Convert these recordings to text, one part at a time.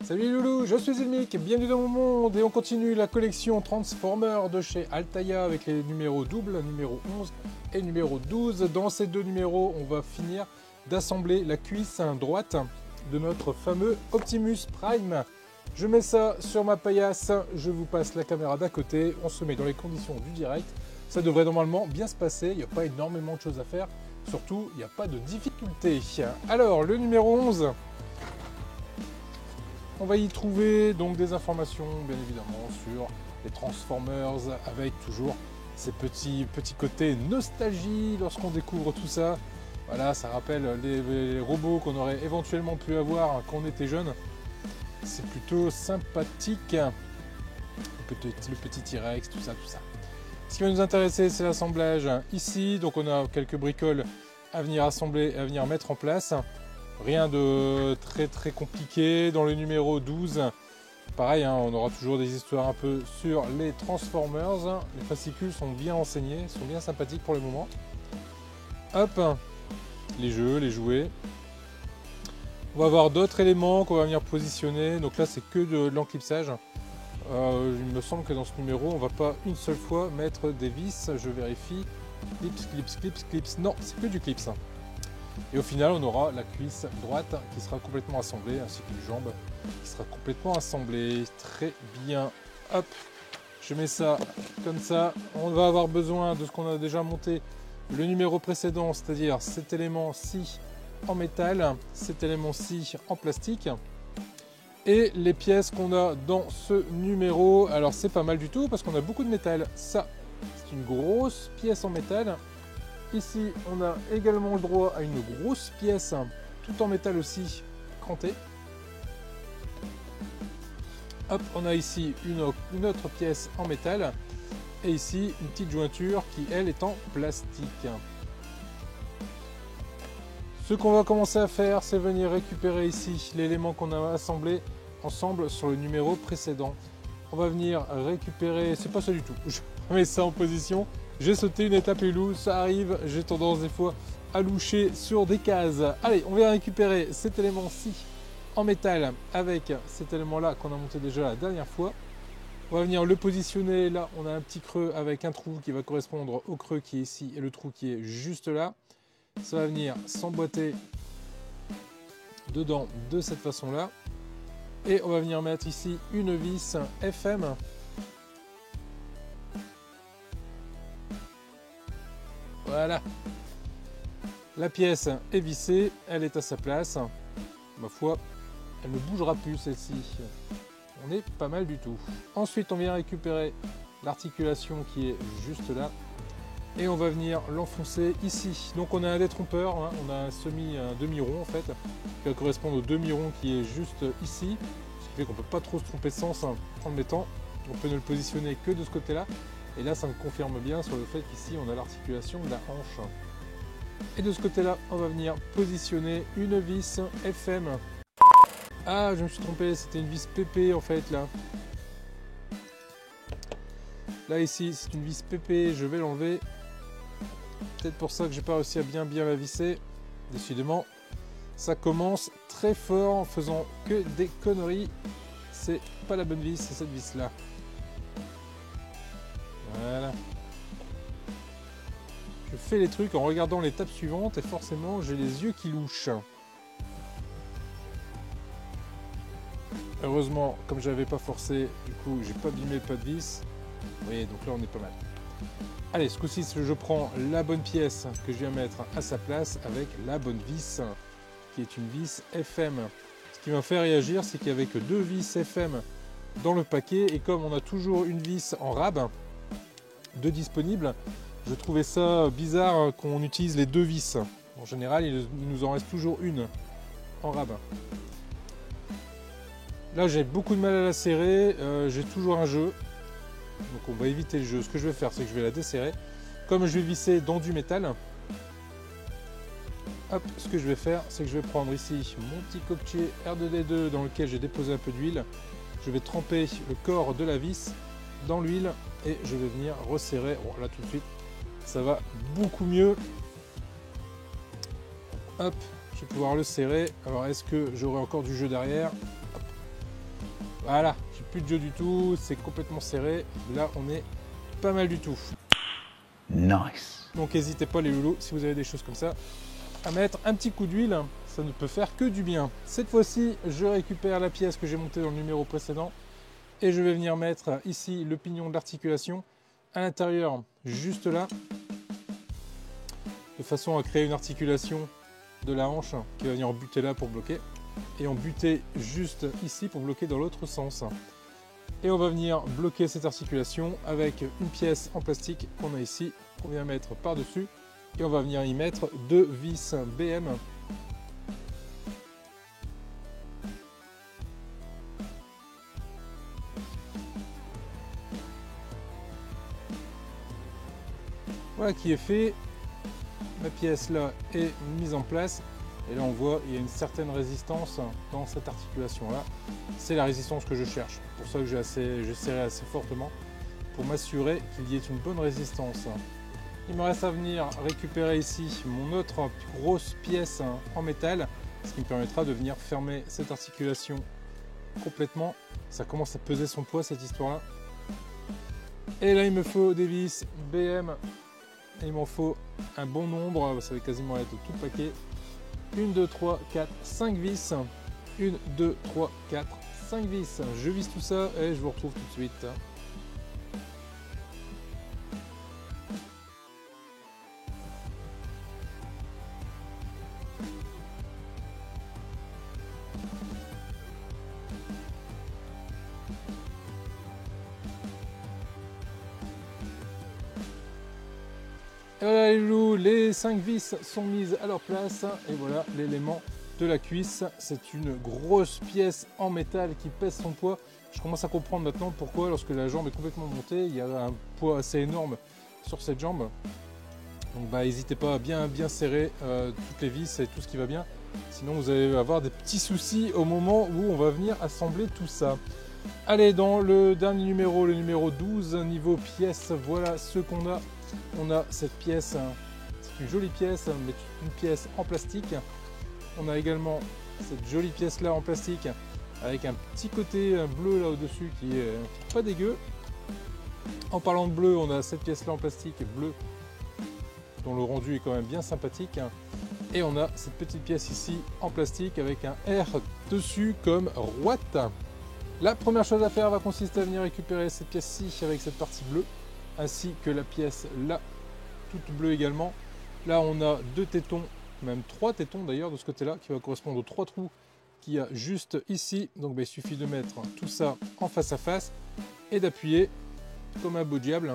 Salut les loulous, je suis Zilmic, bienvenue dans mon monde et on continue la collection Transformers de chez Altaïa avec les numéros doubles, numéro 11 et numéro 12. Dans ces deux numéros, on va finir d'assembler la cuisse droite de notre fameux Optimus Prime. Je mets ça sur ma paillasse, je vous passe la caméra d'à côté, on se met dans les conditions du direct. Ça devrait normalement bien se passer, il n'y a pas énormément de choses à faire, surtout il n'y a pas de difficulté. Alors le numéro 11. On va y trouver donc des informations bien évidemment sur les Transformers avec toujours ces petits côtés nostalgie lorsqu'on découvre tout ça. Voilà, ça rappelle les robots qu'on aurait éventuellement pu avoir quand on était jeune. C'est plutôt sympathique. Le petit T-Rex, tout ça. Ce qui va nous intéresser, c'est l'assemblage ici. Donc on a quelques bricoles à venir assembler et à venir mettre en place. Rien de très compliqué. Dans le numéro 12, pareil, hein, on aura toujours des histoires un peu sur les Transformers. Les fascicules sont bien enseignés, sont bien sympathiques pour le moment. Hop, les jeux, les jouets. On va avoir d'autres éléments qu'on va venir positionner. Donc là, c'est que de l'enclipsage. Il me semble que dans ce numéro, on va pas une seule fois mettre des vis. Je vérifie. Clips. Non, c'est que du clips. Et au final, on aura la cuisse droite qui sera complètement assemblée, ainsi qu'une jambe qui sera complètement assemblée. Très bien. Hop, je mets ça comme ça. On va avoir besoin de ce qu'on a déjà monté le numéro précédent, c'est-à-dire cet élément-ci en métal, cet élément-ci en plastique. Et les pièces qu'on a dans ce numéro, alors c'est pas mal du tout parce qu'on a beaucoup de métal. Ça, c'est une grosse pièce en métal. Ici, on a également le droit à une grosse pièce, tout en métal aussi, crantée. Hop, on a ici une autre pièce en métal. Et ici, une petite jointure qui, elle, est en plastique. Ce qu'on va commencer à faire, c'est venir récupérer ici l'élément qu'on a assemblé ensemble sur le numéro précédent. On va venir récupérer, c'est pas ça du tout, je mets ça en position. J'ai sauté une étape loup, ça arrive, j'ai tendance des fois à loucher sur des cases. Allez, on vient récupérer cet élément-ci en métal avec cet élément-là qu'on a monté déjà la dernière fois. On va venir le positionner, là on a un petit creux avec un trou qui va correspondre au creux qui est ici et le trou qui est juste là. Ça va venir s'emboîter dedans de cette façon-là. Et on va venir mettre ici une vis FM. Voilà, la pièce est vissée, elle est à sa place. Ma foi, elle ne bougera plus celle-ci. On est pas mal du tout. Ensuite, on vient récupérer l'articulation qui est juste là. Et on va venir l'enfoncer ici. Donc on a un détrompeur, hein, on a un demi-rond en fait, qui va correspondre au demi-rond qui est juste ici. Ce qui fait qu'on ne peut pas trop se tromper de sens en le mettant. On peut ne le positionner que de ce côté-là. Et là, ça me confirme bien sur le fait qu'ici, on a l'articulation de la hanche. Et de ce côté-là, on va venir positionner une vis FM. Ah, je me suis trompé, c'était une vis PP en fait, là. Là, ici, c'est une vis PP, je vais l'enlever. Peut-être pour ça que j'ai pas réussi à bien la visser. Décidément, ça commence très fort en faisant que des conneries. C'est pas la bonne vis, c'est cette vis-là. Voilà. Je fais les trucs en regardant l'étape suivante et forcément j'ai les yeux qui louchent. Heureusement, comme j'avais pas forcé, du coup j'ai pas abîmé le pas de vis. Vous voyez, donc là on est pas mal. Allez, ce coup-ci je prends la bonne pièce que je viens mettre à sa place avec la bonne vis, qui est une vis FM. Ce qui m'a fait réagir, c'est qu'il n'y avait que deux vis FM dans le paquet et comme on a toujours une vis en rab de disponible, je trouvais ça bizarre qu'on utilise les deux vis. En général, il nous en reste toujours une en rab. Là, j'ai beaucoup de mal à la serrer, j'ai toujours un jeu, donc on va éviter le jeu. Ce que je vais faire, c'est que je vais la desserrer. Comme je vais visser dans du métal, hop, ce que je vais faire, c'est que je vais prendre ici mon petit coquetier R2D2 dans lequel j'ai déposé un peu d'huile. Je vais tremper le corps de la vis dans l'huile et je vais venir resserrer. Bon, là tout de suite ça va beaucoup mieux. Hop, je vais pouvoir le serrer. Alors est-ce que j'aurai encore du jeu derrière? Hop. Voilà, j'ai plus de jeu du tout, c'est complètement serré. Là, on est pas mal du tout. Nice. Donc n'hésitez pas les loulous, si vous avez des choses comme ça, à mettre un petit coup d'huile, ça ne peut faire que du bien. Cette fois-ci, je récupère la pièce que j'ai montée dans le numéro précédent et je vais venir mettre ici le pignon de l'articulation à l'intérieur, juste là, de façon à créer une articulation de la hanche qui va venir en buter là pour bloquer et en buter juste ici pour bloquer dans l'autre sens. Et on va venir bloquer cette articulation avec une pièce en plastique qu'on a ici, qu'on vient mettre par-dessus. Et on va venir y mettre 2 vis BM. Voilà qui est fait. La pièce là est mise en place. Et là on voit il y a une certaine résistance dans cette articulation là. C'est la résistance que je cherche. Pour ça que j'ai serré assez fortement pour m'assurer qu'il y ait une bonne résistance. Il me reste à venir récupérer ici mon autre grosse pièce en métal, ce qui me permettra de venir fermer cette articulation complètement. Ça commence à peser son poids cette histoire là. Et là il me faut des vis BM. Et il m'en faut un bon nombre, ça va quasiment être tout le paquet. 1, 2, 3, 4, 5 vis. 1, 2, 3, 4, 5 vis. Je visse tout ça et je vous retrouve tout de suite. Et voilà les loulous, les 5 vis sont mises à leur place et voilà l'élément de la cuisse. C'est une grosse pièce en métal qui pèse son poids. Je commence à comprendre maintenant pourquoi lorsque la jambe est complètement montée, il y a un poids assez énorme sur cette jambe. Donc n'hésitez pas à bien serrer toutes les vis et tout ce qui va bien. Sinon vous allez avoir des petits soucis au moment où on va venir assembler tout ça. Allez, dans le dernier numéro, le numéro 12, niveau pièces, voilà ce qu'on a. On a cette pièce, c'est une jolie pièce, mais une pièce en plastique. On a également cette jolie pièce là en plastique avec un petit côté bleu là au-dessus qui est pas dégueu. En parlant de bleu, on a cette pièce là en plastique bleu dont le rendu est quand même bien sympathique. Et on a cette petite pièce ici en plastique avec un R dessus comme Watt. La première chose à faire va consister à venir récupérer cette pièce-ci avec cette partie bleue, ainsi que la pièce là, toute bleue également. Là on a 2 tétons, même 3 tétons d'ailleurs de ce côté-là, qui va correspondre aux 3 trous qu'il y a juste ici. Donc il suffit de mettre tout ça en face à face et d'appuyer comme un beau diable.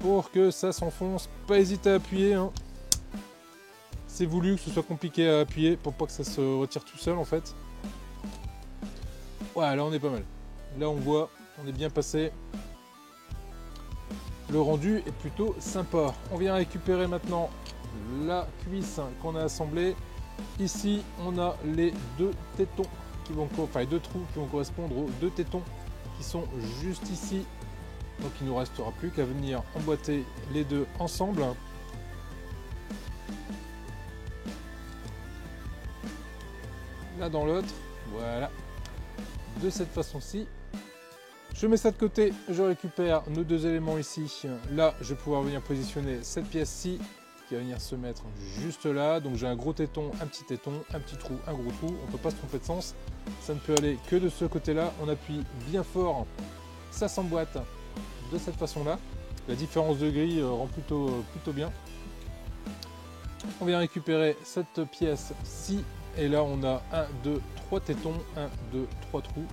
Pour que ça s'enfonce, pas hésiter à appuyer, hein. C'est voulu que ce soit compliqué à appuyer pour pas que ça se retire tout seul en fait. Ouais, là on est pas mal. Là on voit, on est bien passé. Le rendu est plutôt sympa. On vient récupérer maintenant la cuisse qu'on a assemblée. Ici on a les 2 tétons qui vont, enfin les 2 trous qui vont correspondre aux 2 tétons qui sont juste ici. Donc il ne nous restera plus qu'à venir emboîter les deux ensemble. Là dans l'autre, voilà, de cette façon-ci. Je mets ça de côté, je récupère nos 2 éléments ici. Là, je vais pouvoir venir positionner cette pièce-ci qui va venir se mettre juste là. Donc j'ai un gros téton, un petit trou, un gros trou. On ne peut pas se tromper de sens. Ça ne peut aller que de ce côté-là. On appuie bien fort, ça s'emboîte de cette façon-là. La différence de grille rend plutôt bien. On vient récupérer cette pièce-ci. Et là, on a 1, 2, 3 tétons, 1, 2, 3 trous.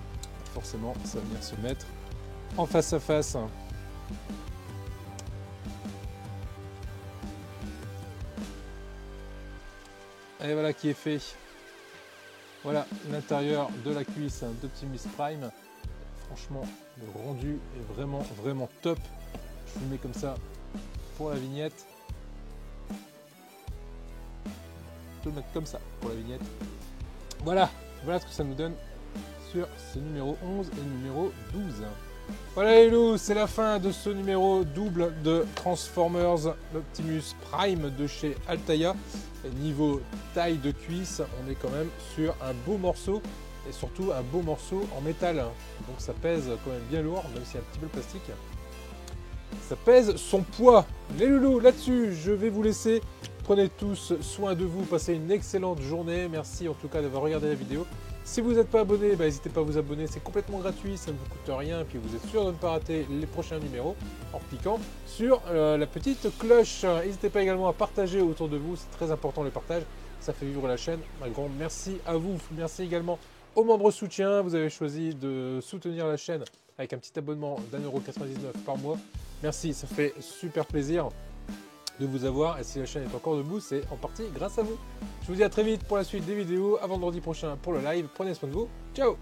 Forcément, ça va venir se mettre en face à face. Et voilà qui est fait. Voilà l'intérieur de la cuisse d'Optimus Prime. Franchement, le rendu est vraiment top. Je vous le mets comme ça pour la vignette. Je vais le mettre comme ça pour la vignette. Voilà ce que ça nous donne sur ce numéro 11 et numéro 12. Voilà les loups, c'est la fin de ce numéro double de Transformers Optimus Prime de chez Altaïa. Et niveau taille de cuisse, on est quand même sur un beau morceau et surtout un beau morceau en métal. Donc ça pèse quand même bien lourd, même s'il y a un petit peu de plastique. Ça pèse son poids. Les loulous, là-dessus, je vais vous laisser. Prenez tous soin de vous, passez une excellente journée. Merci en tout cas d'avoir regardé la vidéo. Si vous n'êtes pas abonné, n'hésitez pas à vous abonner, c'est complètement gratuit, ça ne vous coûte rien, et puis vous êtes sûr de ne pas rater les prochains numéros en cliquant sur la petite cloche. N'hésitez pas également à partager autour de vous, c'est très important le partage, ça fait vivre la chaîne. Un grand merci à vous, merci également aux membres soutien, vous avez choisi de soutenir la chaîne avec un petit abonnement d'1,99 € par mois. Merci, ça fait super plaisir de vous avoir, et si la chaîne est encore debout, c'est en partie grâce à vous. Je vous dis à très vite pour la suite des vidéos, à vendredi prochain pour le live, prenez soin de vous, ciao.